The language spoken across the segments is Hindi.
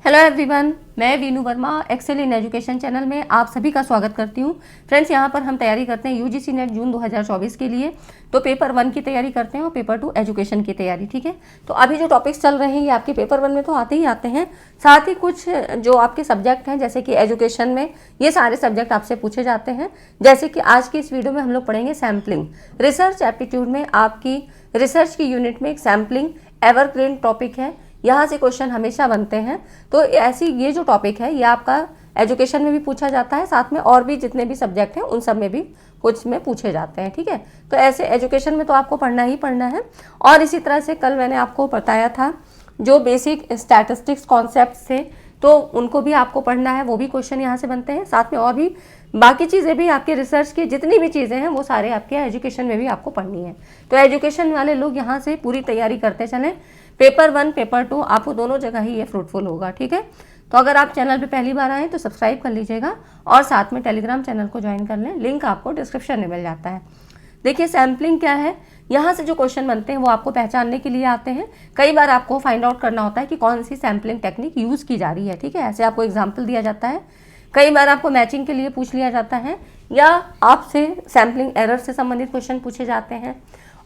हेलो एवरीवन, मैं Vinu Verma Excel in education channel में आप सभी का स्वागत करती हूँ। फ्रेंड्स, यहाँ पर हम तैयारी करते हैं यूजीसी नेट जून 2024 के लिए। तो पेपर 1 की तैयारी करते हैं और पेपर 2 एजुकेशन की तैयारी। ठीक है, तो अभी जो टॉपिक्स चल रहे हैं ये आपके पेपर 1 में तो आते ही आते हैं, साथ ही कुछ जो आपके सब्जेक्ट हैं जैसे कि एजुकेशन में ये सारे सब्जेक्ट आपसे पूछे जाते हैं। जैसे कि आज की इस वीडियो में हम लोग पढ़ेंगे सैम्पलिंग। रिसर्च एप्टीट्यूड में आपकी रिसर्च की यूनिट में एक सैम्पलिंग एवरग्रीन टॉपिक है, यहाँ से क्वेश्चन हमेशा बनते हैं। तो ऐसी ये जो टॉपिक है ये आपका एजुकेशन में भी पूछा जाता है, साथ में और भी जितने भी सब्जेक्ट हैं उन सब में भी कुछ में पूछे जाते हैं। ठीक है, तो ऐसे एजुकेशन में तो आपको पढ़ना ही पढ़ना है। और इसी तरह से कल मैंने आपको बताया था जो बेसिक स्टैटिस्टिक्स कॉन्सेप्ट थे तो उनको भी आपको पढ़ना है, वो भी क्वेश्चन यहाँ से बनते हैं। साथ में और भी बाकी चीज़ें भी आपके रिसर्च की जितनी भी चीज़ें हैं वो सारे आपके एजुकेशन में भी आपको पढ़नी है। तो एजुकेशन वाले लोग यहाँ से पूरी तैयारी करते चलें। पेपर 1 पेपर 2 आपको दोनों जगह ही ये फ्रूटफुल होगा। ठीक है, तो अगर आप चैनल पे पहली बार आएँ तो सब्सक्राइब कर लीजिएगा और साथ में टेलीग्राम चैनल को ज्वाइन कर लें, लिंक आपको डिस्क्रिप्शन में मिल जाता है। देखिए सैम्पलिंग क्या है, यहाँ से जो क्वेश्चन बनते हैं वो आपको पहचानने के लिए आते हैं। कई बार आपको फाइंड आउट करना होता है कि कौन सी सैम्पलिंग टेक्निक यूज़ की जा रही है। ठीक है, ऐसे आपको एग्जाम्पल दिया जाता है। कई बार आपको मैचिंग के लिए पूछ लिया जाता है या आपसे सैम्पलिंग एरर से संबंधित क्वेश्चन पूछे जाते हैं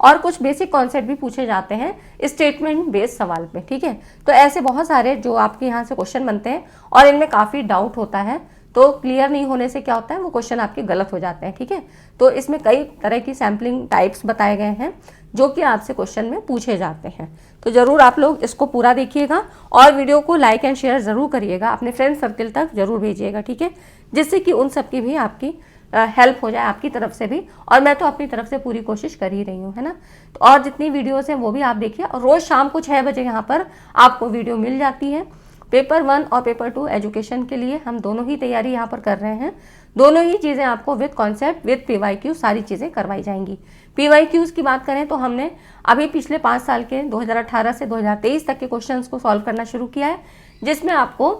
और कुछ बेसिक कॉन्सेप्ट भी पूछे जाते हैं स्टेटमेंट बेस्ड सवाल पे। ठीक है, तो ऐसे बहुत सारे जो आपके यहाँ से क्वेश्चन बनते हैं और इनमें काफ़ी डाउट होता है, तो क्लियर नहीं होने से क्या होता है वो क्वेश्चन आपके गलत हो जाते हैं। ठीक है, तो इसमें कई तरह की सैम्पलिंग टाइप्स बताए गए हैं जो कि आपसे क्वेश्चन में पूछे जाते हैं। तो ज़रूर आप लोग इसको पूरा देखिएगा और वीडियो को लाइक एंड शेयर ज़रूर करिएगा, अपने फ्रेंड सर्कल तक ज़रूर भेजिएगा। ठीक है, जिससे कि उन सब की भी आपकी हेल्प हो जाए आपकी तरफ से भी, और मैं तो अपनी तरफ से पूरी कोशिश कर ही रही हूँ, है ना। तो और जितनी वीडियोस हैं वो भी आप देखिए, और रोज़ शाम को 6 बजे यहाँ पर आपको वीडियो मिल जाती है। पेपर 1 और पेपर 2 एजुकेशन के लिए हम दोनों ही तैयारी यहाँ पर कर रहे हैं। दोनों ही चीज़ें आपको विद कॉन्सेप्ट विद PYQ सारी चीज़ें करवाई जाएंगी। PYQs की बात करें तो हमने अभी पिछले 5 साल के 2018 से 2023 तक के क्वेश्चंस को सॉल्व करना शुरू किया है, जिसमें आपको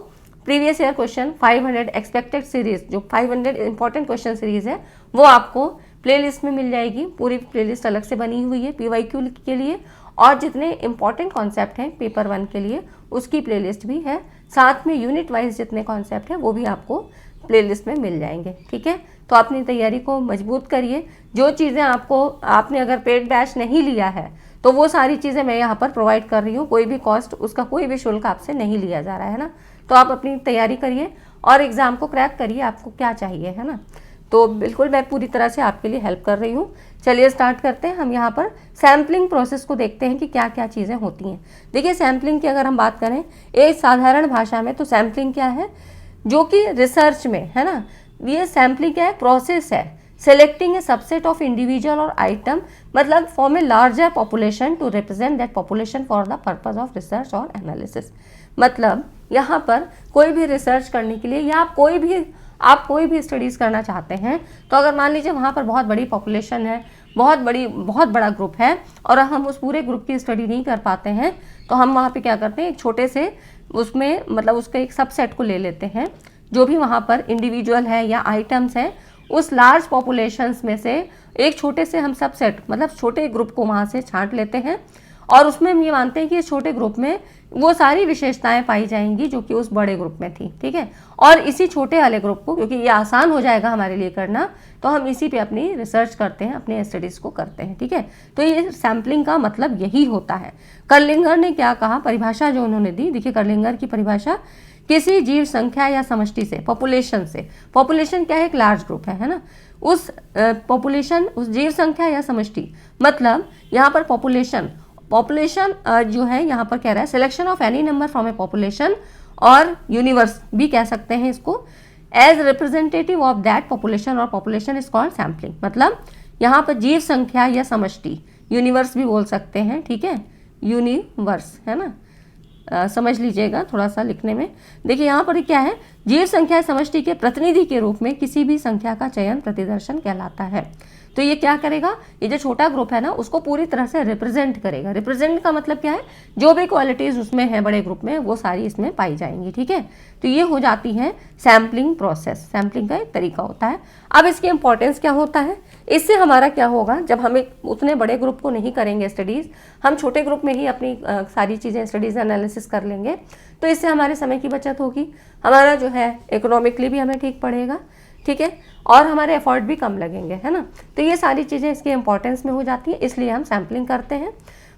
previous year question 500 expected series, जो 500 इंपॉर्टेंट क्वेश्चन सीरीज है वो आपको प्लेलिस्ट में मिल जाएगी। पूरी प्लेलिस्ट अलग से बनी हुई है PYQ के लिए, और जितने इंपॉर्टेंट कॉन्सेप्ट हैं पेपर 1 के लिए उसकी प्लेलिस्ट भी है। साथ में यूनिट वाइज जितने कॉन्सेप्ट हैं वो भी आपको प्लेलिस्ट में मिल जाएंगे। ठीक है, तो अपनी तैयारी को मजबूत करिए। जो चीज़ें आपने अगर पेड बैच नहीं लिया है तो वो सारी चीज़ें मैं यहाँ पर प्रोवाइड कर रही हूँ, कोई भी कॉस्ट, उसका कोई भी शुल्क आपसे नहीं लिया जा रहा है ना। तो आप अपनी तैयारी करिए और एग्ज़ाम को क्रैक करिए, आपको क्या चाहिए, है ना। तो बिल्कुल मैं पूरी तरह से आपके लिए हेल्प कर रही हूँ। चलिए स्टार्ट करते हैं। हम यहाँ पर सैम्पलिंग प्रोसेस को देखते हैं कि क्या क्या चीज़ें होती हैं। देखिए सैम्पलिंग की अगर हम बात करें एक साधारण भाषा में तो सैम्पलिंग क्या है, जो कि रिसर्च में, है ना, ये सैम्पलिंग क्या है, प्रोसेस है selecting a subset of individual और आइटम, मतलब from a larger population to represent that population for the purpose of research और एनालिसिस। मतलब यहाँ पर कोई भी रिसर्च करने के लिए या आप कोई भी स्टडीज़ करना चाहते हैं तो अगर मान लीजिए वहाँ पर बहुत बड़ी पॉपुलेशन है, बहुत बड़ा ग्रुप है और हम उस पूरे ग्रुप की स्टडी नहीं कर पाते हैं तो हम वहाँ पे क्या करते हैं, एक छोटे से उसमें मतलब उसके एक सबसेट को ले लेते हैं, जो भी वहाँ पर इंडिविजुअल है या आइटम्स हैं उस लार्ज पॉपुलेशंस में से एक छोटे से हम सबसेट मतलब छोटे ग्रुप को वहाँ से छांट लेते हैं और उसमें हम ये मानते हैं कि इस छोटे ग्रुप में वो सारी विशेषताएं पाई जाएंगी जो कि उस बड़े ग्रुप में थी। ठीक है, और इसी छोटे वाले ग्रुप को, क्योंकि ये आसान हो जाएगा हमारे लिए करना, तो हम इसी पे अपनी रिसर्च करते हैं, अपने स्टडीज़ को करते हैं। ठीक है, तो ये सैम्पलिंग का मतलब यही होता है। कर्लिंगर ने क्या कहा, परिभाषा जो उन्होंने दी, देखिए कर्लिंगर की परिभाषा, किसी जीव संख्या या समष्टि से, पॉपुलेशन से, पॉपुलेशन क्या है, एक लार्ज ग्रुप है ना, उस पॉपुलेशन, उस जीव संख्या या समष्टि, मतलब यहाँ पर पॉपुलेशन जो है यहाँ पर कह रहा है selection of any number from a population और यूनिवर्स भी कह सकते हैं इसको, as representative of that population और पॉपुलेशन इज कॉल्ड सैम्पलिंग। मतलब यहाँ पर जीव संख्या या समष्टि, यूनिवर्स भी बोल सकते हैं। ठीक है, यूनिवर्स, है ना, समझ लीजिएगा थोड़ा सा लिखने में। देखिए यहाँ पर क्या है, जीव संख्या समष्टि के प्रतिनिधि के रूप में किसी भी संख्या का चयन प्रतिदर्शन कहलाता है। तो ये क्या करेगा, ये जो छोटा ग्रुप है ना उसको पूरी तरह से रिप्रेजेंट करेगा। रिप्रेजेंट का मतलब क्या है, जो भी क्वालिटीज़ उसमें है बड़े ग्रुप में वो सारी इसमें पाई जाएंगी। ठीक है, तो ये हो जाती है सैम्पलिंग प्रोसेस, सैम्पलिंग का एक तरीका होता है। अब इसकी इंपॉर्टेंस क्या होता है, इससे हमारा क्या होगा, जब हम एक उतने बड़े ग्रुप को नहीं करेंगे स्टडीज़, हम छोटे ग्रुप में ही अपनी सारी चीज़ें स्टडीज़ एनालिसिस कर लेंगे, तो इससे हमारे समय की बचत होगी, हमारा जो है इकोनॉमिकली भी हमें ठीक पड़ेगा। ठीक है, और हमारे एफर्ट भी कम लगेंगे, है ना। तो ये सारी चीज़ें इसके इंपॉर्टेंस में हो जाती है, इसलिए हम सैम्पलिंग करते हैं।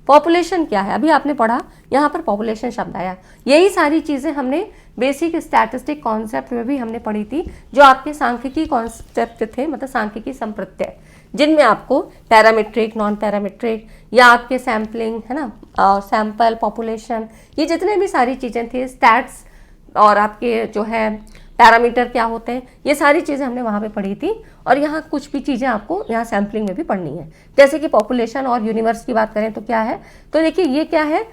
पॉपुलेशन क्या है, अभी आपने पढ़ा, यहाँ पर पॉपुलेशन शब्द आया। यही सारी चीज़ें हमने बेसिक स्टैटिस्टिक कॉन्सेप्ट में भी हमने पढ़ी थी, जो आपके सांख्यिकी कॉन्सेप्ट थे, मतलब सांख्यिकी संप्रत्यय, जिनमें आपको पैरामीट्रिक, नॉन पैरामीट्रिक या आपके सैम्पलिंग, है ना, सैंपल, पॉपुलेशन, ये जितने भी सारी चीज़ें थी, स्टैट्स और आपके जो है पैरामीटर क्या होते हैं, ये सारी चीज़ें हमने वहाँ पे पढ़ी थी। और यहाँ कुछ भी चीज़ें आपको यहाँ सैम्पलिंग में भी पढ़नी है। जैसे कि पॉपुलेशन और यूनिवर्स की बात करें तो क्या है, तो देखिए ये क्या है,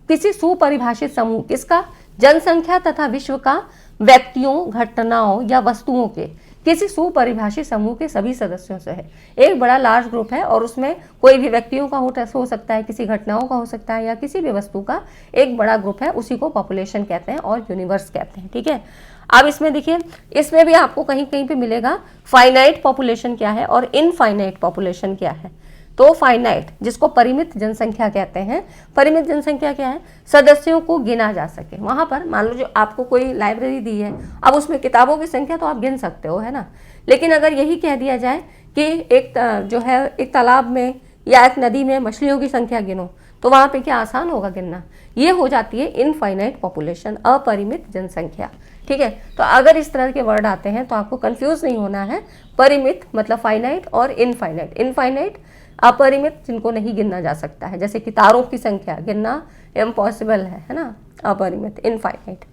किसी सुपरिभाषित समूह, किसका, जनसंख्या तथा विश्व का व्यक्तियों, घटनाओं या वस्तुओं के किसी सुपरिभाषित समूह के सभी सदस्यों से है। एक बड़ा लार्ज ग्रुप है और उसमें कोई भी व्यक्तियों का हो सकता है, किसी घटनाओं का हो सकता है, या किसी भी वस्तु का एक बड़ा ग्रुप है, उसी को पॉपुलेशन कहते हैं और यूनिवर्स कहते हैं। ठीक है, अब इसमें देखिए, इसमें भी आपको कहीं कहीं पे मिलेगा फाइनाइट पॉपुलेशन क्या है और इनफाइनाइट पॉपुलेशन क्या है। तो फाइनाइट, जिसको परिमित जनसंख्या कहते हैं, परिमित जनसंख्या क्या है, सदस्यों को गिना जा सके। वहाँ पर मान लो जो आपको कोई लाइब्रेरी दी है, अब उसमें किताबों की संख्या तो आप गिन सकते हो, है ना, लेकिन अगर यही कह दिया जाए कि एक जो है एक तालाब में या एक नदी में मछलियों की संख्या गिनो, तो वहाँ पे क्या आसान होगा गिनना। ये हो जाती है इनफाइनाइट पॉपुलेशन, अपरिमित जनसंख्या। ठीक है, तो अगर इस तरह के वर्ड आते हैं तो आपको कंफ्यूज नहीं होना है। परिमित मतलब फाइनाइट और इनफाइनाइट। इनफाइनाइट अपरिमित, जिनको नहीं गिनना जा सकता है, जैसे कि तारों की संख्या गिनना इम्पॉसिबल है ना, अपरिमित, इनफाइनाइट।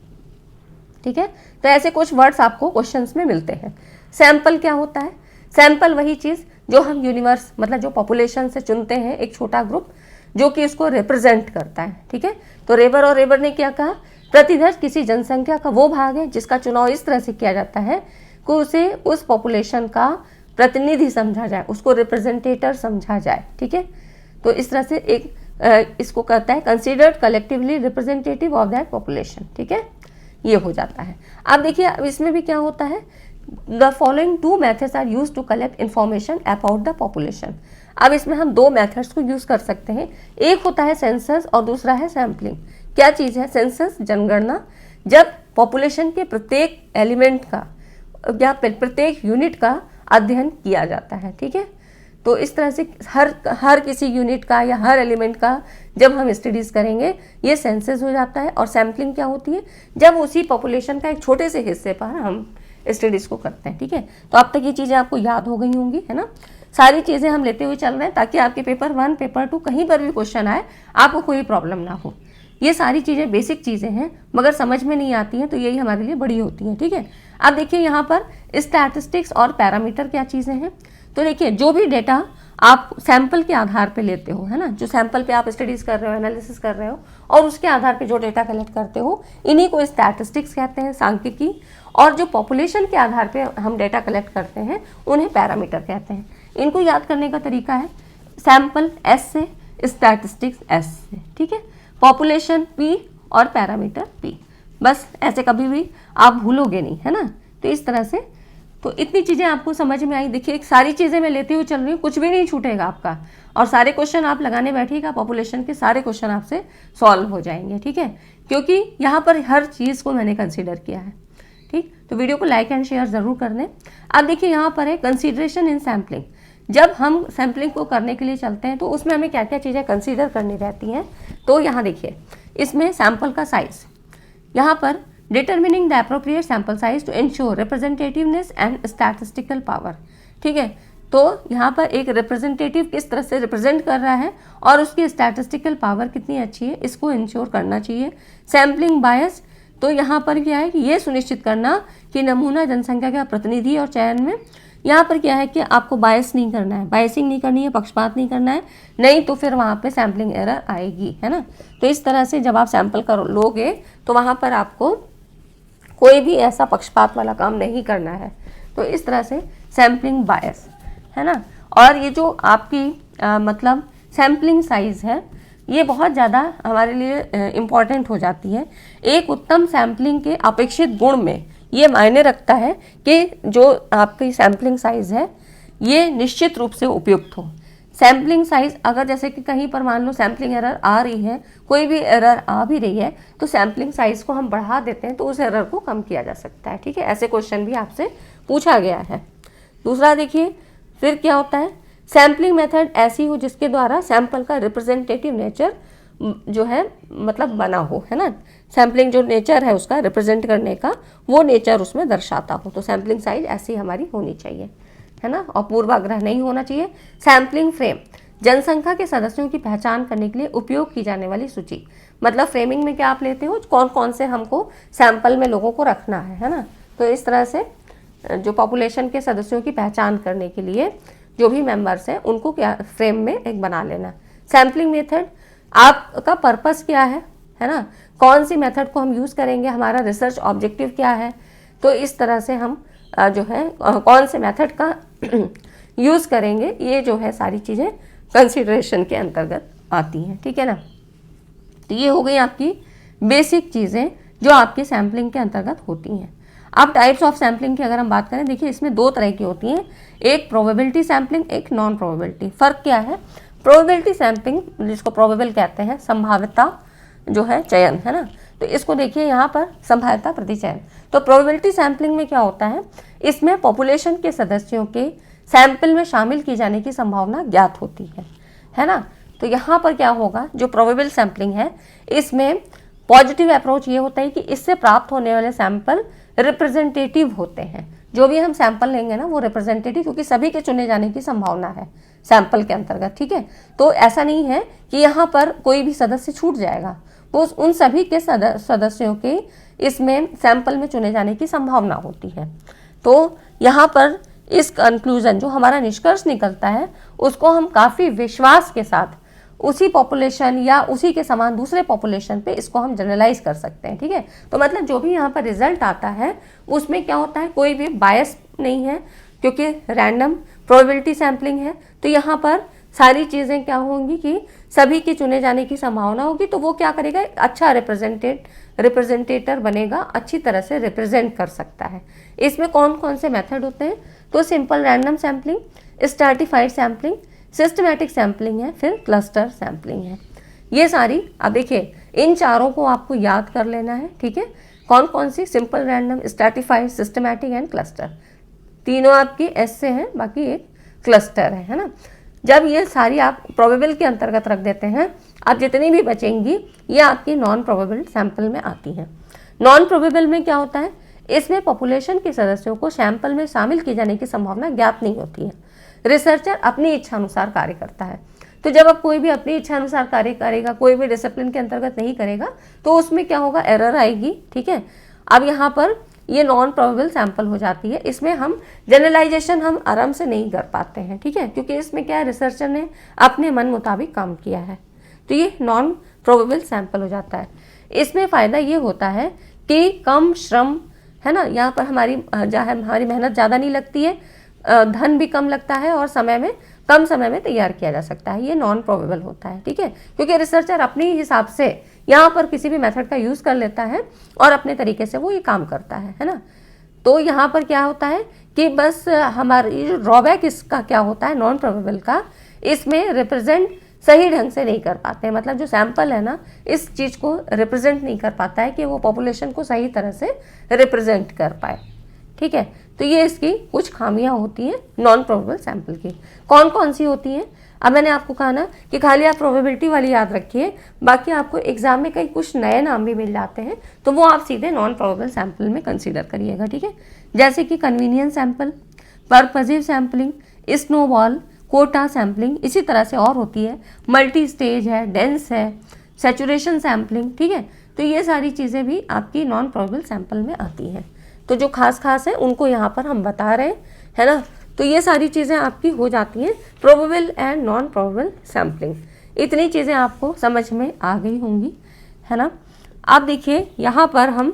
ठीक है, तो ऐसे कुछ वर्ड्स आपको क्वेश्चंस में मिलते हैं। सैंपल क्या होता है, सैंपल वही चीज़ जो हम यूनिवर्स मतलब जो पॉपुलेशन से चुनते हैं एक छोटा ग्रुप, जो कि इसको रिप्रेजेंट करता है। ठीक है, तो रेबर और रेबर ने क्या कहा, प्रतिदर्श किसी जनसंख्या का वो भाग है जिसका चुनाव इस तरह से किया जाता है कि उसे उस पॉपुलेशन का प्रतिनिधि समझा जाए, उसको रिप्रेजेंटेटर समझा जाए। ठीक है, तो इस तरह से एक इसको कहता है considered collectively representative of that population. ठीक है, ये हो जाता है। अब देखिए, अब इसमें भी क्या होता है, the following two methods are use to collect information about the population. अब इसमें हम दो मेथड्स को यूज कर सकते हैं, एक होता है सेंसस और दूसरा है सैम्पलिंग। क्या चीज़ है सेंसस, जनगणना, जब पॉपुलेशन के प्रत्येक एलिमेंट का या प्रत्येक यूनिट का अध्ययन किया जाता है। ठीक है, तो इस तरह से हर किसी यूनिट का या हर एलिमेंट का जब हम स्टडीज़ करेंगे ये सेंसस हो जाता है। और सैम्पलिंग क्या होती है, जब उसी पॉपुलेशन का एक छोटे से हिस्से पर हम स्टडीज़ को करते हैं। ठीक है, तो अब तक ये चीज़ें आपको याद हो गई होंगी, है ना। सारी चीज़ें हम लेते हुए चल रहे हैं ताकि आपके पेपर 1, पेपर 2 कहीं पर भी क्वेश्चन आए आपको कोई प्रॉब्लम ना हो। ये सारी चीज़ें बेसिक चीज़ें हैं, मगर समझ में नहीं आती हैं तो यही हमारे लिए बड़ी होती हैं। ठीक है, अब देखिए यहाँ पर स्टैटिस्टिक्स और पैरामीटर क्या चीज़ें हैं। तो देखिए, जो भी डेटा आप सैंपल के आधार पे लेते हो, है ना, जो सैंपल पे आप स्टडीज़ कर रहे हो, एनालिसिस कर रहे हो, और उसके आधार पे जो डेटा कलेक्ट करते हो, इन्हीं को स्टैटिस्टिक्स कहते हैं, सांख्यिकी। और जो पॉपुलेशन के आधार पे हम डेटा कलेक्ट करते हैं उन्हें पैरामीटर कहते हैं। इनको याद करने का तरीका है, सैंपल एस से, स्टैटिस्टिक्स एस से। ठीक है, पॉपुलेशन पी और पैरामीटर पी, बस ऐसे कभी भी आप भूलोगे नहीं, है ना। तो इस तरह से तो इतनी चीज़ें आपको समझ में आई। देखिए, सारी चीज़ें मैं लेते हुए चल रही हूँ, कुछ भी नहीं छूटेगा आपका, और सारे क्वेश्चन आप लगाने बैठिएगा, पॉपुलेशन के सारे क्वेश्चन आपसे सॉल्व हो जाएंगे। ठीक है, क्योंकि यहाँ पर हर चीज़ को मैंने कंसीडर किया है। ठीक, तो वीडियो को लाइक एंड शेयर ज़रूर कर दें। अब देखिए, यहाँ पर है कंसीडरेशन इन सैम्पलिंग। जब हम सैम्पलिंग को करने के लिए चलते हैं तो उसमें हमें क्या क्या चीज़ें कंसीडर करनी रहती हैं। तो यहाँ देखिए, इसमें सैंपल का साइज़, यहाँ पर determining the appropriate sample size to ensure representativeness and statistical power. ठीक है, तो यहाँ पर एक रिप्रेजेंटेटिव किस तरह से रिप्रेजेंट कर रहा है और उसकी स्टैटिस्टिकल पावर कितनी अच्छी है, इसको इंश्योर करना चाहिए। सैम्पलिंग बायस, तो यहाँ पर क्या है कि ये सुनिश्चित करना कि नमूना जनसंख्या का प्रतिनिधि और चयन में यहाँ पर क्या है कि आपको बायस नहीं करना है, बायसिंग नहीं करनी है, पक्षपात नहीं करना है, नहीं तो फिर वहाँ पे सैम्पलिंग एरर आएगी, है ना। तो इस तरह से जब आप सैंपल कर लोगे तो वहाँ पर आपको कोई भी ऐसा पक्षपात वाला काम नहीं करना है। तो इस तरह से सैम्पलिंग बायस, है ना। और ये जो आपकी मतलब सैम्पलिंग साइज़ है ये बहुत ज़्यादा हमारे लिए इम्पॉर्टेंट हो जाती है। एक उत्तम सैम्पलिंग के अपेक्षित गुण में ये मायने रखता है कि जो आपकी सैम्पलिंग साइज़ है ये निश्चित रूप से उपयुक्त हो। सैम्पलिंग साइज़ अगर जैसे कि कहीं पर मान लो सैम्पलिंग एरर आ रही है, कोई भी एरर आ भी रही है, तो सैम्पलिंग साइज़ को हम बढ़ा देते हैं तो उस एरर को कम किया जा सकता है। ठीक है, ऐसे क्वेश्चन भी आपसे पूछा गया है। दूसरा देखिए फिर क्या होता है, सैम्पलिंग मेथड ऐसी हो जिसके द्वारा सैंपल का रिप्रेजेंटेटिव नेचर जो है मतलब बना हो, है ना। सैम्पलिंग जो नेचर है उसका रिप्रेजेंट करने का वो नेचर उसमें दर्शाता हो, तो सैम्पलिंग साइज ऐसी हमारी होनी चाहिए, है ना, और पूर्वाग्रह नहीं होना चाहिए। सैम्पलिंग फ्रेम जनसंख्या के सदस्यों की पहचान करने के लिए उपयोग की जाने वाली सूची, मतलब फ्रेमिंग में क्या आप लेते हो, कौन कौन से हमको सैंपल में लोगों को रखना है ना। तो इस तरह से जो पॉपुलेशन के सदस्यों की पहचान करने के लिए जो भी मेंबर्स हैं उनको क्या फ्रेम में एक बना लेना। सैम्पलिंग मेथड आपका पर्पस क्या है ना, कौन सी मेथड को हम यूज़ करेंगे, हमारा रिसर्च ऑब्जेक्टिव क्या है, तो इस तरह से हम जो है कौन से मेथड का यूज़ करेंगे, ये जो है सारी चीज़ें कंसिडरेशन के अंतर्गत आती हैं। ठीक है ना, तो ये हो गई आपकी बेसिक चीज़ें जो आपके सैम्पलिंग के अंतर्गत होती हैं। अब टाइप्स ऑफ सैम्पलिंग की अगर हम बात करें, देखिए इसमें दो तरह की होती हैं, एक प्रोबेबिलिटी सैम्पलिंग, एक नॉन प्रोबेबिलिटी। फ़र्क क्या है, प्रोबेबिलिटी सैम्पलिंग जिसको प्रोबेबल कहते हैं, संभाव्यता जो है चयन, है ना, तो इसको देखिए यहाँ पर संभाव्यता प्रतिचयन। तो प्रोबेबिलिटी सैम्पलिंग में क्या होता है, इसमें पॉपुलेशन के सदस्यों के सैंपल में शामिल की जाने की संभावना ज्ञात होती है ना। तो यहाँ पर क्या होगा, जो प्रोबेबल सैम्पलिंग है इसमें पॉजिटिव अप्रोच ये होता है कि इससे प्राप्त होने वाले सैंपल रिप्रेजेंटेटिव होते हैं। जो भी हम सैंपल लेंगे ना वो रिप्रेजेंटेटिव, क्योंकि सभी के चुने जाने की संभावना है सैंपल के अंतर्गत। ठीक है, तो ऐसा नहीं है कि यहाँ पर कोई भी सदस्य छूट जाएगा, वो उन सभी के सदस्यों के इसमें सैंपल में चुने जाने की संभावना होती है। तो यहाँ पर इस कंक्लूजन जो हमारा निष्कर्ष निकलता है उसको हम काफ़ी विश्वास के साथ उसी पॉपुलेशन या उसी के समान दूसरे पॉपुलेशन पे इसको हम जनरलाइज कर सकते हैं। ठीक है, तो मतलब जो भी यहाँ पर रिजल्ट आता है उसमें क्या होता है, कोई भी बायस नहीं है, क्योंकि रैंडम प्रोबेबिलिटी सैम्पलिंग है। तो यहाँ पर सारी चीज़ें क्या होंगी कि सभी के चुने जाने की संभावना होगी, तो वो क्या करेगा, अच्छा रिप्रेजेंटेटर बनेगा, अच्छी तरह से रिप्रेजेंट कर सकता है। इसमें कौन कौन से मेथड होते हैं, तो simple random sampling, stratified sampling, systematic sampling है, फिर क्लस्टर सैम्पलिंग है। ये सारी, अब देखिए इन चारों को आपको याद कर लेना है। ठीक है, कौन कौन सी, simple random, stratified, systematic and cluster, तीनों आपकी एस से हैं, बाकी एक क्लस्टर है ना। जब ये सारी आप प्रोबेबल के अंतर्गत रख देते हैं, अब जितनी भी बचेंगी ये आपकी नॉन प्रोबेबल सैंपल में आती हैं। नॉन प्रोबेबल में क्या होता है, इसमें पॉपुलेशन के सदस्यों को सैंपल में शामिल किए जाने की संभावना ज्ञात नहीं होती है। रिसर्चर अपनी इच्छा अनुसार कार्य करता है, तो जब अब कोई भी अपनी इच्छा अनुसार कार्य करेगा, कोई भी डिसिप्लिन के अंतर्गत नहीं करेगा, तो उसमें क्या होगा, एरर आएगी। ठीक है, अब यहाँ पर ये नॉन प्रोबेबल सैंपल हो जाती है, इसमें हम जनरलाइजेशन हम आराम से नहीं कर पाते हैं। ठीक है, क्योंकि इसमें क्या है, रिसर्चर ने अपने मन मुताबिक काम किया है, तो ये नॉन प्रोबेबल सैंपल हो जाता है। इसमें फ़ायदा ये होता है कि कम श्रम, है ना, यहाँ पर हमारी मेहनत ज़्यादा नहीं लगती है, धन भी कम लगता है और कम समय में तैयार किया जा सकता है, ये नॉन प्रोबेबल होता है। ठीक है, क्योंकि रिसर्चर अपने हिसाब से यहाँ पर किसी भी मेथड का यूज़ कर लेता है और अपने तरीके से वो ये काम करता है ना। तो यहाँ पर क्या होता है कि बस हमारी जो ड्रॉबैक इसका क्या होता है, नॉन प्रोबेबल का, इसमें रिप्रेजेंट सही ढंग से नहीं कर पाते, मतलब जो सैंपल है ना इस चीज़ को रिप्रेजेंट नहीं कर पाता है कि वो पॉपुलेशन को सही तरह से रिप्रेजेंट कर पाए। ठीक है, तो ये इसकी कुछ खामियां होती हैं नॉन प्रोबेबल सैंपल की। कौन कौन सी होती हैं, अब मैंने आपको कहा ना कि खाली आप प्रोबेबिलिटी वाली याद रखिए, बाकी आपको एग्जाम में कई कुछ नए नाम भी मिल जाते हैं, तो वो आप सीधे नॉन प्रोबेबल सैंपल में कंसीडर करिएगा। ठीक है, जैसे कि convenience sample, purposive sampling, snowball, quota sampling, इसी तरह से और होती है, मल्टी स्टेज है, डेंस है, सैचुरेशन सैम्पलिंग। ठीक है, तो ये सारी चीज़ें भी आपकी नॉन प्रोबेबल सैंपल में आती हैं। तो जो खास है उनको यहाँ पर हम बता रहे हैं, है ना। तो ये सारी चीज़ें आपकी हो जाती हैं probable and non probable sampling. इतनी चीज़ें आपको समझ में आ गई होंगी, है ना। अब देखिए यहाँ पर हम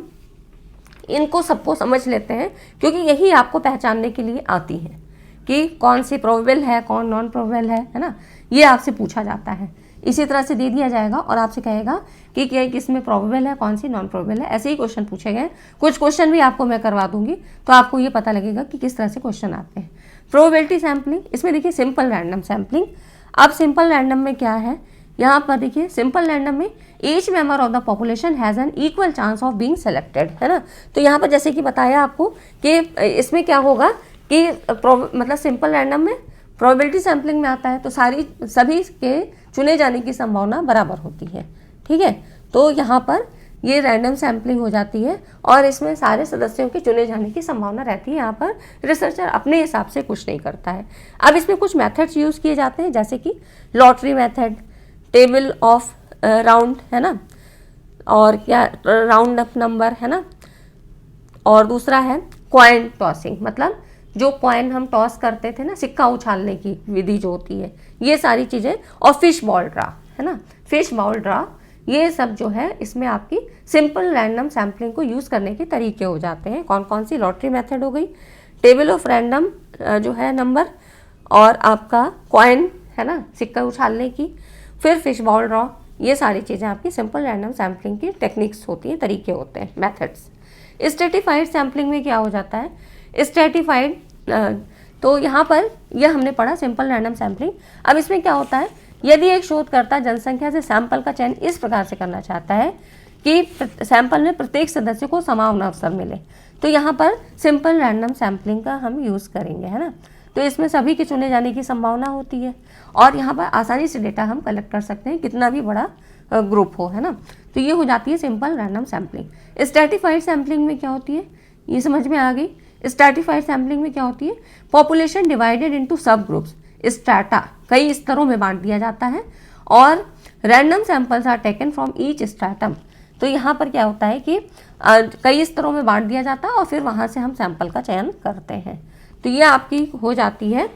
इनको सबको समझ लेते हैं, क्योंकि यही आपको पहचानने के लिए आती हैं। कि कौन सी प्रोबेबल है, कौन नॉन प्रोबेबल है ना, ये आपसे पूछा जाता है। इसी तरह से दे दिया जाएगा और आपसे कहेगा कि क्या किस में प्रोबेबल है, कौन सी नॉन प्रोबेबल है। ऐसे ही क्वेश्चन पूछे गए, कुछ क्वेश्चन भी आपको मैं करवा दूंगी तो आपको ये पता लगेगा कि किस तरह से क्वेश्चन आते हैं। प्रोबेबिलिटी सैम्पलिंग, इसमें देखिए सिंपल रैंडम सैम्पलिंग। अब सिंपल रैंडम में क्या है, यहाँ पर देखिए सिंपल रैंडम में each member of the population has an equal chance of being selected, है ना। तो यहाँ पर जैसे कि बताया आपको कि इसमें क्या होगा कि मतलब सिंपल रैंडम में प्रोबेबिलिटी सैम्पलिंग में आता है तो सभी के चुने जाने की संभावना बराबर होती है, ठीक है। तो यहाँ पर ये रैंडम सैम्पलिंग हो जाती है और इसमें सारे सदस्यों के चुने जाने की संभावना रहती है। यहाँ पर रिसर्चर अपने हिसाब से कुछ नहीं करता है। अब इसमें कुछ मेथड्स यूज़ किए जाते हैं, जैसे कि lottery method, table of round, है ना, और क्या राउंड अप नंबर, है ना, और दूसरा है कॉइन टॉसिंग, मतलब जो कॉइन हम टॉस करते थे ना, सिक्का उछालने की विधि जो होती है, ये सारी चीज़ें, और फिश बॉल ड्रा, है ना, फिश बॉल ड्रा, ये सब जो है इसमें आपकी सिंपल रैंडम सैम्पलिंग को यूज़ करने के तरीके हो जाते हैं। कौन कौन सी, लॉटरी मेथड हो गई, टेबल ऑफ रैंडम जो है नंबर, और आपका कॉइन, है ना, सिक्का उछालने की, फिर फिश बॉल ड्रॉ, ये सारी चीज़ें आपकी सिंपल रैंडम सैम्पलिंग की टेक्निक्स होती हैं, तरीके होते हैं, मेथड्स। स्ट्रेटिफाइड सैम्पलिंग में क्या हो जाता है, स्ट्रेटिफाइड तो यहाँ पर यह हमने पढ़ा सिंपल रैंडम सैम्पलिंग। अब इसमें क्या होता है, यदि एक शोधकर्ता जनसंख्या से सैंपल का चयन इस प्रकार से करना चाहता है कि सैंपल में प्रत्येक सदस्य को समान अवसर मिले, तो यहाँ पर सिंपल रैंडम सैम्पलिंग का हम यूज़ करेंगे, है ना। तो इसमें सभी के चुने जाने की संभावना होती है और यहाँ पर आसानी से डेटा हम कलेक्ट कर सकते हैं, कितना भी बड़ा ग्रुप हो, है ना। तो ये हो जाती है simple random sampling. Stratified sampling में क्या होती है, ये समझ में आ गई। स्ट्रैटिफाइड सैम्पलिंग में क्या होती है, population divided into sub groups, strata कई स्तरों में बांट दिया जाता है और random samples are taken from each stratum. तो यहाँ पर क्या होता है कि कई स्तरों में बांट दिया जाता है और फिर वहाँ से हम सैंपल का चयन करते हैं। तो ये आपकी हो जाती है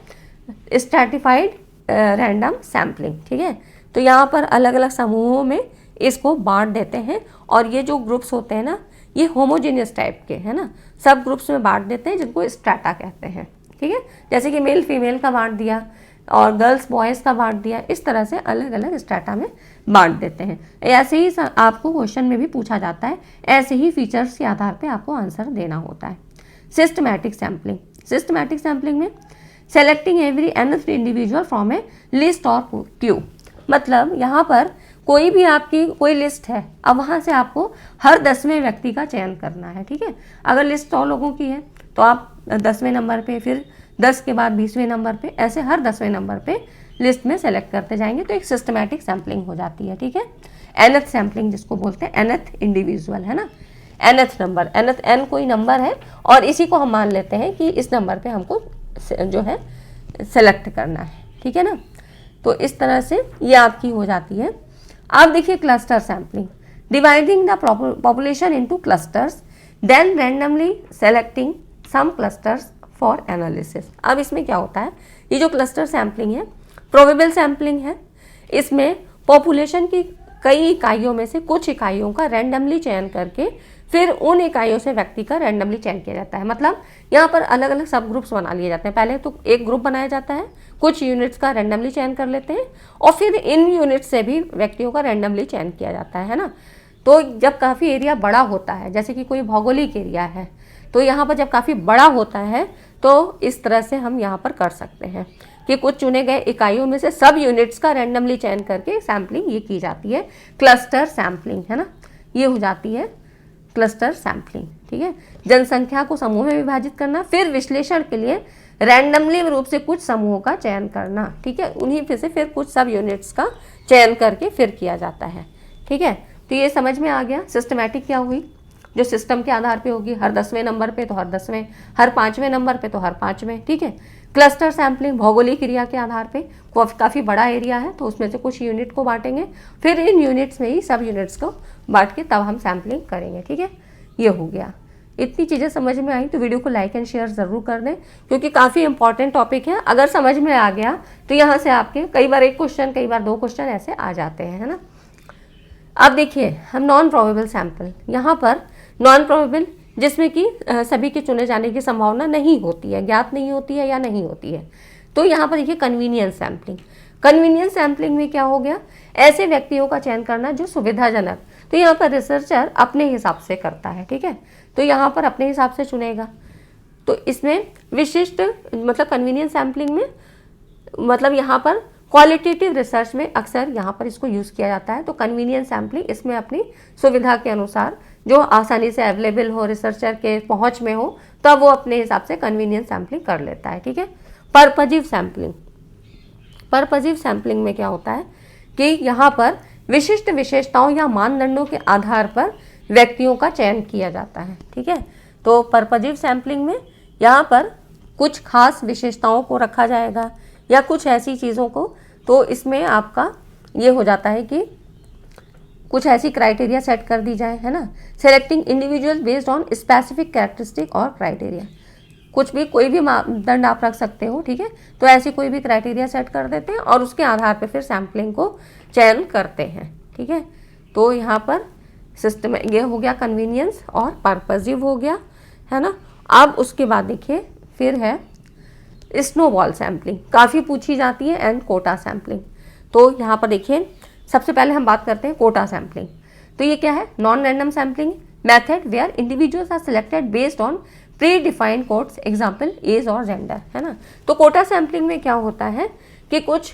स्ट्रैटिफाइड रैंडम सैम्पलिंग, ठीक है। तो यहाँ पर अलग अलग समूहों में इसको बांट देते हैं और ये जो ग्रुप्स होते हैं ना, ये होमोजेनियस टाइप के, है ना, सब ग्रुप्स में बांट देते हैं, जिनको स्ट्रैटा कहते हैं, ठीक है। जैसे कि मेल फीमेल का बांट दिया और गर्ल्स बॉयज़ का बांट दिया, इस तरह से अलग अलग स्ट्रैटा में बांट देते हैं। ऐसे ही आपको क्वेश्चन में भी पूछा जाता है, ऐसे ही फीचर्स के आधार पे आपको आंसर देना होता है। सिस्टमैटिक सैम्पलिंग, सिस्टमैटिक सैम्पलिंग में selecting every nth individual from A list और क्यू, मतलब यहाँ पर कोई भी आपकी कोई लिस्ट है, अब वहाँ से आपको हर 10वें व्यक्ति का चयन करना है, ठीक है। अगर लिस्ट 100 लोगों की है तो आप 10वें नंबर पे, फिर 10 के बाद 20वें नंबर पे, ऐसे हर 10वें नंबर पे लिस्ट में सेलेक्ट करते जाएंगे, तो एक सिस्टमैटिक सैम्पलिंग हो जाती है, ठीक है। nth सैम्पलिंग जिसको बोलते हैं, nth इंडिविजुअल, है ना, nth नंबर, nth n कोई नंबर है और इसी को हम मान लेते हैं कि इस नंबर पे हमको जो है सेलेक्ट करना है, ठीक है ना। तो इस तरह से ये आपकी हो जाती है। आप देखिए cluster sampling, dividing the population into clusters then randomly selecting some clusters for analysis. अब इसमें क्या होता है, ये जो क्लस्टर सैम्पलिंग है प्रोबेबल सैम्पलिंग है, इसमें पॉपुलेशन की कई इकाइयों में से कुछ इकाइयों का रैंडमली चयन करके फिर उन इकाइयों से व्यक्ति का रैंडमली चयन किया जाता है। मतलब यहाँ पर अलग अलग सब ग्रुप्स बना लिए जाते हैं। पहले तो एक ग्रुप बनाया जाता है, कुछ यूनिट्स का रैंडमली चयन कर लेते हैं और फिर इन यूनिट्स से भी व्यक्तियों का रैंडमली चयन किया जाता है ना। तो जब काफ़ी एरिया बड़ा होता है, जैसे कि कोई भौगोलिक एरिया है, तो यहाँ पर जब काफ़ी बड़ा होता है तो इस तरह से हम यहाँ पर कर सकते हैं कि कुछ चुने गए इकाइयों में से सब यूनिट्स का रैंडमली चयन करके सैम्पलिंग ये की जाती है, क्लस्टर सैम्पलिंग, है ना। ये हो जाती है क्लस्टर सैम्पलिंग, ठीक है। जनसंख्या को समूह में विभाजित करना, फिर विश्लेषण के लिए रैंडमली रूप से कुछ समूहों का चयन करना, ठीक है, उन्हीं पे से फिर कुछ सब यूनिट्स का चयन करके फिर किया जाता है, ठीक है। तो ये समझ में आ गया। सिस्टमैटिक क्या हुई, जो सिस्टम के आधार पे होगी, हर 10वें नंबर पे तो हर 10वें, हर 5वें नंबर पे तो हर 5वें, ठीक है। क्लस्टर सैम्पलिंग भौगोलिक एरिया के आधार पे, काफ़ी बड़ा एरिया है तो उसमें से कुछ यूनिट को बांटेंगे, फिर इन यूनिट्स में ही सब यूनिट्स को बांट के तब हम सैम्पलिंग करेंगे, ठीक है। ये हो गया। इतनी चीज़ें समझ में आई तो वीडियो को लाइक एंड शेयर ज़रूर कर दें, क्योंकि काफ़ी इंपॉर्टेंट टॉपिक है। अगर समझ में आ गया तो यहाँ से आपके कई बार एक क्वेश्चन, कई बार 2 क्वेश्चन ऐसे आ जाते हैं, है ना। अब देखिए हम नॉन प्रोबेबल सैंपल, यहाँ पर नॉन प्रोबेबल जिसमें कि सभी के चुने जाने की संभावना नहीं होती है, ज्ञात नहीं होती है या नहीं होती है। तो यहाँ पर देखिए कन्वीनियंस सैम्पलिंग। कन्वीनियंस सैम्पलिंग में क्या हो गया, ऐसे व्यक्तियों का चयन करना जो सुविधाजनक, तो यहाँ पर रिसर्चर अपने हिसाब से करता है, ठीक है, तो यहाँ पर अपने हिसाब से चुनेगा। तो इसमें विशिष्ट मतलब कन्वीनियंस सैम्पलिंग में मतलब यहाँ पर क्वालिटेटिव रिसर्च में अक्सर यहाँ पर इसको यूज़ किया जाता है। तो कन्वीनियंस सैम्पलिंग इसमें अपनी सुविधा के अनुसार जो आसानी से अवेलेबल हो, रिसर्चर के पहुँच में हो, तब वो अपने हिसाब से कन्वीनियंस सैम्पलिंग कर लेता है, ठीक है। Purposive sampling. पर्पजिव सैम्पलिंग में क्या होता है कि यहाँ पर विशिष्ट विशेषताओं या मानदंडों के आधार पर व्यक्तियों का चयन किया जाता है, ठीक है। तो पर्पजिव सैम्पलिंग में यहाँ पर कुछ खास विशेषताओं को रखा जाएगा या कुछ ऐसी चीज़ों को, तो इसमें आपका ये हो जाता है कि कुछ ऐसी क्राइटेरिया सेट कर दी जाए, है ना। Selecting individual based on specific characteristic और क्राइटेरिया, कुछ भी कोई भी मापदंड आप रख सकते हो, ठीक है। तो ऐसी कोई भी क्राइटेरिया सेट कर देते हैं और उसके आधार पर फिर सैम्पलिंग को चयन करते हैं, ठीक है। तो यहाँ पर सिस्टम ये हो गया कन्वीनियंस और पर्पजिव हो गया, है ना। अब उसके बाद देखिए फिर है स्नोबॉल सैम्पलिंग, काफ़ी पूछी जाती है, एंड कोटा सैम्पलिंग। तो यहाँ पर देखिए सबसे पहले हम बात करते हैं कोटा सैम्पलिंग। तो ये क्या है, non random sampling method where individuals are selected based on predefined codes, example age और जेंडर, है ना। तो कोटा सैम्पलिंग में क्या होता है कि कुछ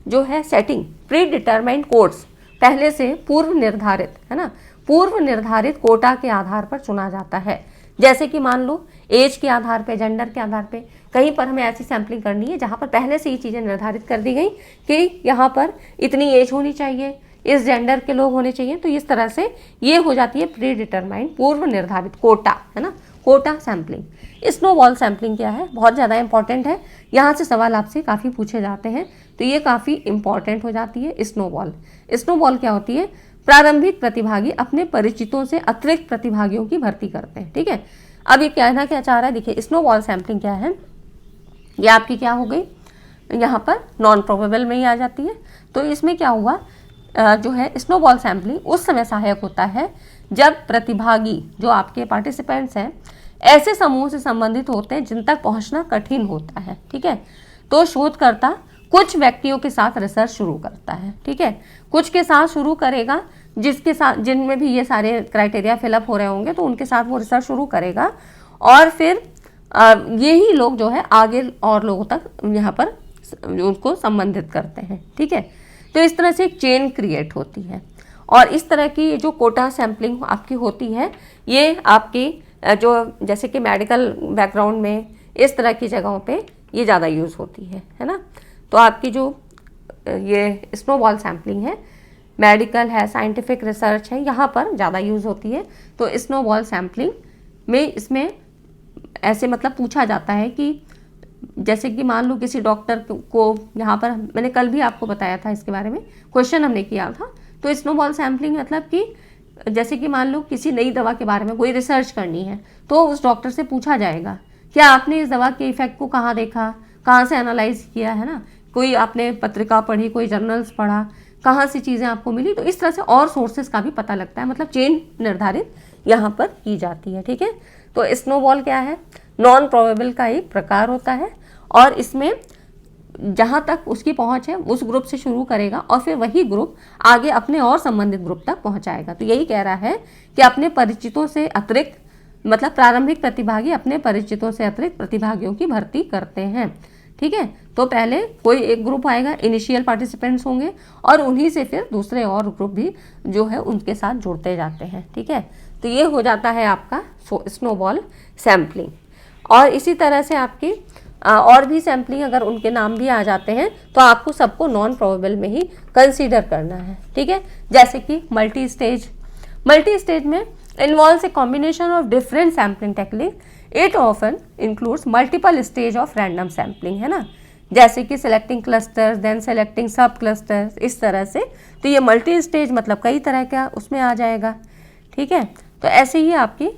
जो है सेटिंग प्री डिटरमाइंड कोड्स पहले से पूर्व निर्धारित, है ना, पूर्व निर्धारित कोटा के आधार पर चुना जाता है। जैसे कि मान लो एज के आधार पे, जेंडर के आधार पे कहीं पर हमें ऐसी सैम्पलिंग करनी है जहाँ पर पहले से ही चीज़ें निर्धारित कर दी गई कि यहाँ पर इतनी एज होनी चाहिए, इस जेंडर के लोग होने चाहिए। तो इस तरह से ये हो जाती है प्री डिटरमाइंड, पूर्व निर्धारित कोटा, है ना, कोटा सैम्पलिंग। स्नोबॉल सैम्पलिंग क्या है, बहुत ज़्यादा इंपॉर्टेंट है, यहाँ से सवाल आपसे काफ़ी पूछे जाते हैं, तो ये काफ़ी इंपॉर्टेंट हो जाती है स्नोबॉल। स्नोबॉल क्या होती है, प्रारंभिक प्रतिभागी अपने परिचितों से अतिरिक्त प्रतिभागियों की भर्ती करते हैं, ठीक है। अब ये कहना क्या चाह रहा है, देखिए स्नोबॉल सैम्पलिंग क्या है, ये आपकी क्या हो गई, यहाँ पर नॉन प्रोबेबल में ही आ जाती है। तो इसमें क्या हुआ, जो है स्नोबॉल सैम्पलिंग उस समय सहायक होता है जब प्रतिभागी जो आपके पार्टिसिपेंट्स हैं ऐसे समूह से संबंधित होते हैं जिन तक पहुँचना कठिन होता है, ठीक है। तो शोधकर्ता कुछ व्यक्तियों के साथ रिसर्च शुरू करता है, ठीक है, कुछ के साथ शुरू करेगा जिसके साथ जिनमें भी ये सारे क्राइटेरिया फिलअप हो रहे होंगे, तो उनके साथ वो रिसर्च शुरू करेगा और फिर यही लोग जो है आगे और लोगों तक यहाँ पर उनको संबंधित करते हैं, ठीक है। तो इस तरह से एक चेन क्रिएट होती है और इस तरह की जो कोटा सैम्पलिंग आपकी होती है ये आपकी जो जैसे कि मेडिकल बैकग्राउंड में इस तरह की जगहों पे ये ज़्यादा यूज़ होती है ना। तो आपकी जो ये स्नोबॉल सैम्पलिंग है, मेडिकल है, साइंटिफिक रिसर्च है, यहाँ पर ज़्यादा यूज़ होती है। तो स्नोबॉल सैम्पलिंग में इसमें ऐसे मतलब पूछा जाता है कि जैसे कि मान लो किसी डॉक्टर को, यहाँ पर मैंने कल भी आपको बताया था इसके बारे में, क्वेश्चन हमने किया था। तो स्नोबॉल सैम्पलिंग मतलब कि जैसे कि मान लो किसी नई दवा के बारे में कोई रिसर्च करनी है, तो उस डॉक्टर से पूछा जाएगा क्या आपने इस दवा के इफेक्ट को कहाँ देखा, कहाँ से एनालाइज किया, है ना, कोई आपने पत्रिका पढ़ी, कोई जर्नल्स पढ़ा, कहाँ से चीज़ें आपको मिली। तो इस तरह से और सोर्सेज का भी पता लगता है, मतलब चेन निर्धारित यहाँ पर की जाती है, ठीक है। तो स्नोबॉल क्या है, नॉन प्रोबेबल का एक प्रकार होता है और इसमें जहाँ तक उसकी पहुँच है उस ग्रुप से शुरू करेगा और फिर वही ग्रुप आगे अपने और संबंधित ग्रुप तक पहुँचाएगा। तो यही कह रहा है कि अपने परिचितों से अतिरिक्त, मतलब प्रारंभिक प्रतिभागी अपने परिचितों से अतिरिक्त प्रतिभागियों की भर्ती करते हैं, ठीक है। तो पहले कोई एक ग्रुप आएगा, इनिशियल पार्टिसिपेंट्स होंगे और उन्हीं से फिर दूसरे और ग्रुप भी जो है उनके साथ जुड़ते जाते हैं, ठीक है। तो ये हो जाता है आपका स्नोबॉल सैम्पलिंग। और इसी तरह से आपकी और भी सैम्पलिंग अगर उनके नाम भी आ जाते हैं तो आपको सबको नॉन प्रोबेबल में ही कंसीडर करना है, ठीक है। जैसे कि मल्टी स्टेज में involves a combination of different sampling techniques. It often includes multiple stage of random sampling, है ना, जैसे कि selecting clusters, then selecting sub clusters, इस तरह से। तो ये मल्टी स्टेज मतलब कई तरह का उसमें आ जाएगा, ठीक है। तो ऐसे ही आपकी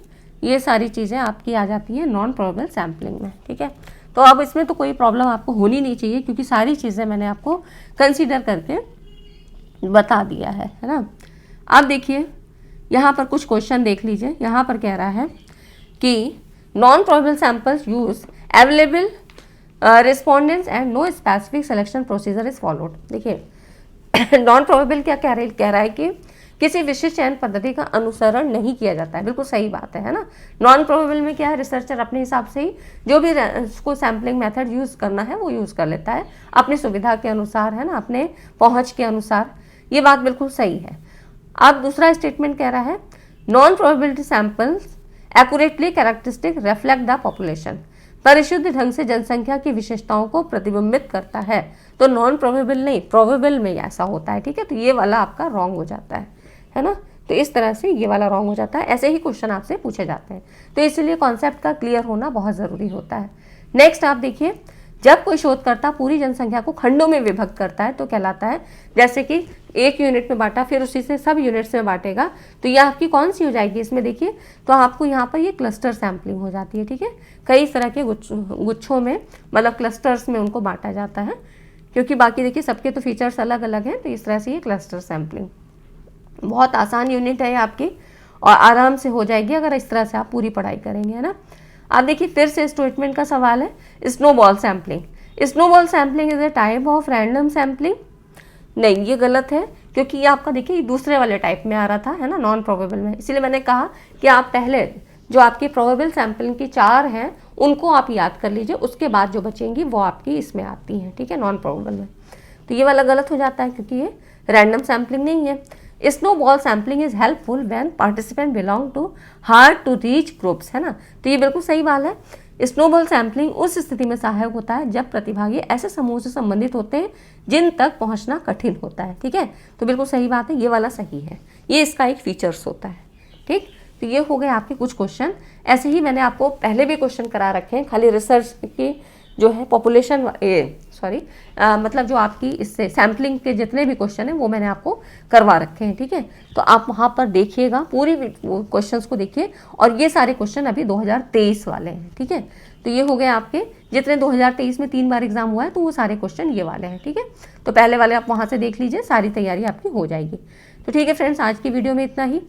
ये सारी चीज़ें आपकी आ जाती हैं नॉन प्रोबेबल सैम्पलिंग में, ठीक है। तो अब इसमें तो कोई प्रॉब्लम आपको होनी नहीं चाहिए क्योंकि सारी चीज़ें मैंने आपको कंसीडर करके बता दिया है ना। अब देखिए यहाँ पर कुछ क्वेश्चन देख लीजिए। यहाँ पर कह रहा है कि non probable samples use available respondents and no specific selection procedure is followed. देखिए नॉन प्रोबेबल क्या कह रहा है कि किसी विशिष्ट चयन पद्धति का अनुसरण नहीं किया जाता है। बिल्कुल सही बात है ना। नॉन प्रोबेबल में क्या है, रिसर्चर अपने हिसाब से ही जो भी उसको सैम्पलिंग मेथड यूज़ करना है वो यूज़ कर लेता है अपनी सुविधा के अनुसार, है ना, अपने पहुंच के अनुसार। ये बात बिल्कुल सही है। अब दूसरा स्टेटमेंट कह रहा है non probability samples accurately characteristic reflect the population, परिशुद्ध ढंग से जनसंख्या की विशेषताओं को प्रतिबिंबित करता है। तो नॉन प्रोबेबल नहीं, प्रोबेबल में ऐसा होता है, ठीक है। तो ये वाला आपका रॉन्ग हो जाता है ना। तो इस तरह से ये वाला रॉन्ग हो जाता है। ऐसे ही क्वेश्चन आपसे पूछे जाते हैं, तो इसलिए कॉन्सेप्ट का क्लियर होना बहुत ज़रूरी होता है। नेक्स्ट आप देखिए, जब कोई शोधकर्ता पूरी जनसंख्या को खंडों में विभक्त करता है तो कहलाता है, जैसे कि एक यूनिट में बांटा फिर उसी से सब यूनिट्स में बांटेगा, तो ये आपकी कौन सी हो जाएगी इसमें देखिए, तो आपको यहाँ पर ये क्लस्टर सैम्पलिंग हो जाती है, ठीक है। कई तरह के गुच्छों में, मतलब क्लस्टर्स में उनको बांटा जाता है, क्योंकि बाकी देखिए सबके तो फीचर्स अलग अलग हैं। तो इस तरह से ये क्लस्टर सैम्पलिंग बहुत आसान यूनिट है आपकी और आराम से हो जाएगी अगर इस तरह से आप पूरी पढ़ाई करेंगे, है ना। आप देखिए फिर से स्टेटमेंट का सवाल है, snowball sampling. Snowball sampling is a type of random sampling. नहीं, ये गलत है, क्योंकि ये आपका देखिए दूसरे वाले टाइप में आ रहा था, है ना, नॉन प्रोबेबल में। इसीलिए मैंने कहा कि आप पहले जो आपकी प्रोबेबल सैम्पलिंग की 4 हैं उनको आप याद कर लीजिए, उसके बाद जो बचेंगी वो आपकी इसमें आती हैं, ठीक है, नॉन प्रोबेबल में। तो ये वाला गलत हो जाता है क्योंकि ये रैंडम सैम्पलिंग नहीं है। Snowball sampling is helpful when participant belong to hard to reach groups, है ना। तो ये बिल्कुल सही बात है। स्नोबॉल सैम्पलिंग उस स्थिति में सहायक होता है जब प्रतिभागी ऐसे समूह से संबंधित होते हैं जिन तक पहुंचना कठिन होता है, ठीक है। तो बिल्कुल सही बात है, ये वाला सही है, ये इसका एक फीचर्स होता है, ठीक। तो ये हो गए आपके कुछ क्वेश्चन। ऐसे ही मैंने आपको पहले भी क्वेश्चन करा रखे हैं, खाली रिसर्च की जो है पॉपुलेशन मतलब जो आपकी इससे सैम्पलिंग के जितने भी क्वेश्चन हैं वो मैंने आपको करवा रखे हैं, ठीक है। तो आप वहाँ पर देखिएगा, पूरी क्वेश्चंस को देखिए, और ये सारे क्वेश्चन अभी 2023 वाले हैं, ठीक है। तो ये हो गए आपके जितने 2023 में 3 बार एग्जाम हुआ है, तो वो सारे क्वेश्चन ये वाले हैं, ठीक है। तो पहले वाले आप वहाँ से देख लीजिए, सारी तैयारी आपकी हो जाएगी। तो ठीक है फ्रेंड्स, आज की वीडियो में इतना ही।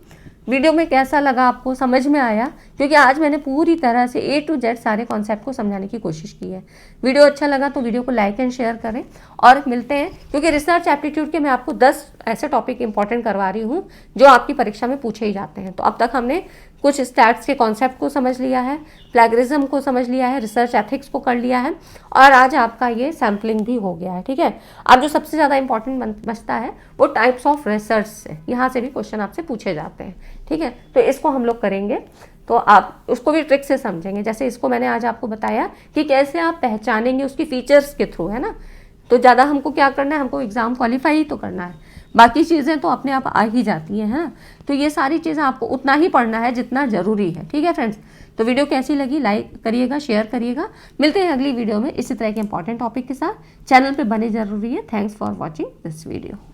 वीडियो में कैसा लगा, आपको समझ में आया? क्योंकि आज मैंने पूरी तरह से A to Z सारे कॉन्सेप्ट को समझाने की कोशिश की है। वीडियो अच्छा लगा तो वीडियो को लाइक एंड शेयर करें, और मिलते हैं, क्योंकि रिसर्च एप्टीट्यूड के मैं आपको 10 ऐसे टॉपिक इंपॉर्टेंट करवा रही हूँ जो आपकी परीक्षा में पूछे ही जाते हैं। तो अब तक हमने कुछ स्टैट्स के कॉन्सेप्ट को समझ लिया है, प्लैगरिज्म को समझ लिया है, रिसर्च एथिक्स को कर लिया है, और आज आपका ये सैम्पलिंग भी हो गया है, ठीक है। अब जो सबसे ज़्यादा इंपॉर्टेंट बचता है वो टाइप्स ऑफ रिसर्च से, यहाँ से भी क्वेश्चन आपसे पूछे जाते हैं, ठीक है। तो इसको हम लोग करेंगे, तो आप उसको भी ट्रिक से समझेंगे। जैसे इसको मैंने आज आपको बताया कि कैसे आप पहचानेंगे उसकी फीचर्स के थ्रू, है ना। तो ज़्यादा हमको क्या करना है, हमको एग्ज़ाम क्वालिफाई ही तो करना है, बाकी चीज़ें तो अपने आप आ ही जाती हैं, है ना। तो ये सारी चीज़ें आपको उतना ही पढ़ना है जितना ज़रूरी है, ठीक है फ्रेंड्स। तो वीडियो कैसी लगी, लाइक करिएगा, शेयर करिएगा। मिलते हैं अगली वीडियो में इसी तरह के इंपॉर्टेंट टॉपिक के साथ। चैनल पे बने जरूरी है। Thanks for watching this video.